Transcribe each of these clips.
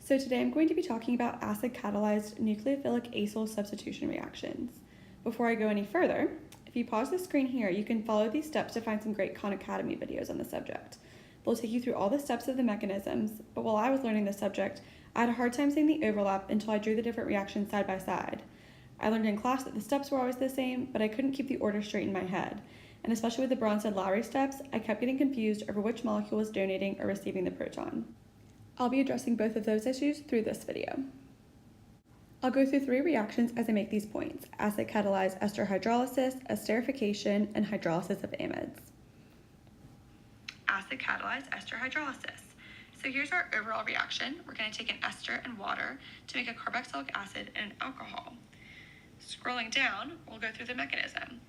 So today I'm going to be talking about acid-catalyzed nucleophilic acyl substitution reactions. Before I go any further, if you pause the screen here, you can follow these steps to find some great Khan Academy videos on the subject. They'll take you through all the steps of the mechanisms, but while I was learning the subject, I had a hard time seeing the overlap until I drew the different reactions side by side. I learned in class that the steps were always the same, but I couldn't keep the order straight in my head. And especially with the Bronsted-Lowry steps, I kept getting confused over which molecule was donating or receiving the proton. I'll be addressing both of those issues through this video. I'll go through 3 reactions as I make these points: acid-catalyzed ester hydrolysis, esterification, and hydrolysis of amides. Acid-catalyzed ester hydrolysis. So here's our overall reaction. We're going to take an ester and water to make a carboxylic acid and an alcohol. Scrolling down, we'll go through the mechanism.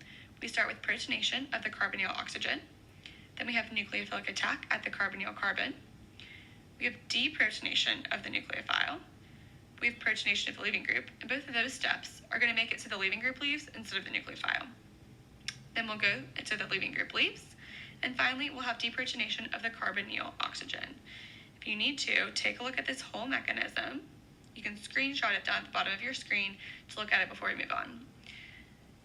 We start with protonation of the carbonyl oxygen. Then we have nucleophilic attack at the carbonyl carbon. We have deprotonation of the nucleophile. We have protonation of the leaving group, and both of those steps are going to make it so the leaving group leaves instead of the nucleophile. Then we'll go into the leaving group leaves, and finally we'll have deprotonation of the carbonyl oxygen. If you need to, take a look at this whole mechanism. You can screenshot it down at the bottom of your screen to look at it before we move on.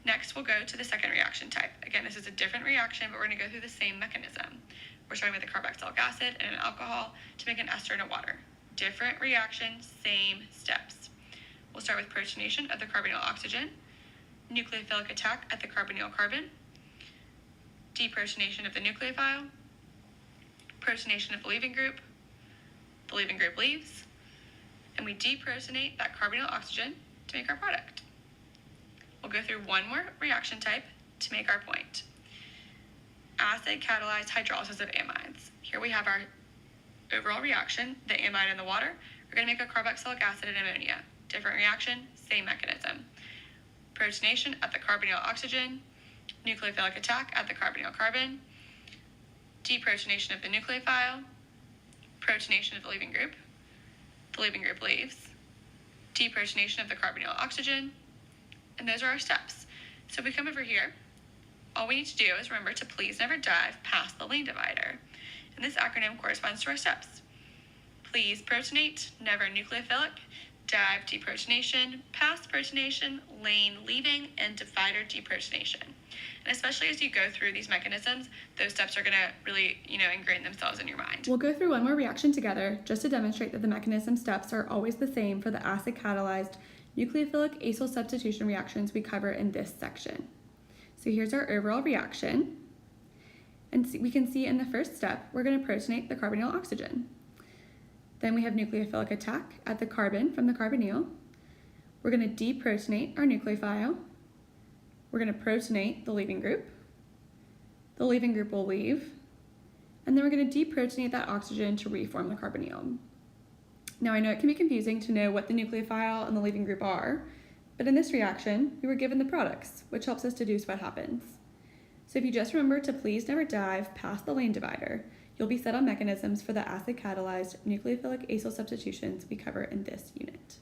Next, we'll go to the second reaction type. Again, this is a different reaction, but we're going to go through the same mechanism. We're starting with a carboxylic acid and an alcohol to make an ester and a water. Different reaction, same steps. We'll start with protonation of the carbonyl oxygen, nucleophilic attack at the carbonyl carbon, deprotonation of the nucleophile, protonation of the leaving group leaves, and we deprotonate that carbonyl oxygen to make our product. We'll go through one more reaction type to make our point. Acid-catalyzed hydrolysis of amides. Here we have our overall reaction. The amide and the water are going to make a carboxylic acid and ammonia. Different reaction, same mechanism. Protonation of the carbonyl oxygen, nucleophilic attack at the carbonyl carbon, deprotonation of the nucleophile, protonation of the leaving group leaves, deprotonation of the carbonyl oxygen, and those are our steps. So if we come over here, all we need to do is remember to please never dive past the lane divider. And this acronym corresponds to our steps. Please protonate, never nucleophilic, dive deprotonation, pass protonation, lane leaving, and divider deprotonation. And especially as you go through these mechanisms, those steps are going to really, ingrain themselves in your mind. We'll go through one more reaction together just to demonstrate that the mechanism steps are always the same for the acid-catalyzed nucleophilic acyl substitution reactions we cover in this section. So here's our overall reaction. And we can see in the first step, we're going to protonate the carbonyl oxygen. Then we have nucleophilic attack at the carbon from the carbonyl. We're going to deprotonate our nucleophile. We're going to protonate the leaving group. The leaving group will leave. And then we're going to deprotonate that oxygen to reform the carbonyl. Now I know it can be confusing to know what the nucleophile and the leaving group are, but in this reaction, we were given the products, which helps us deduce what happens. So if you just remember to please never dive past the lane divider, you'll be set on mechanisms for the acid-catalyzed nucleophilic acyl substitutions we cover in this unit.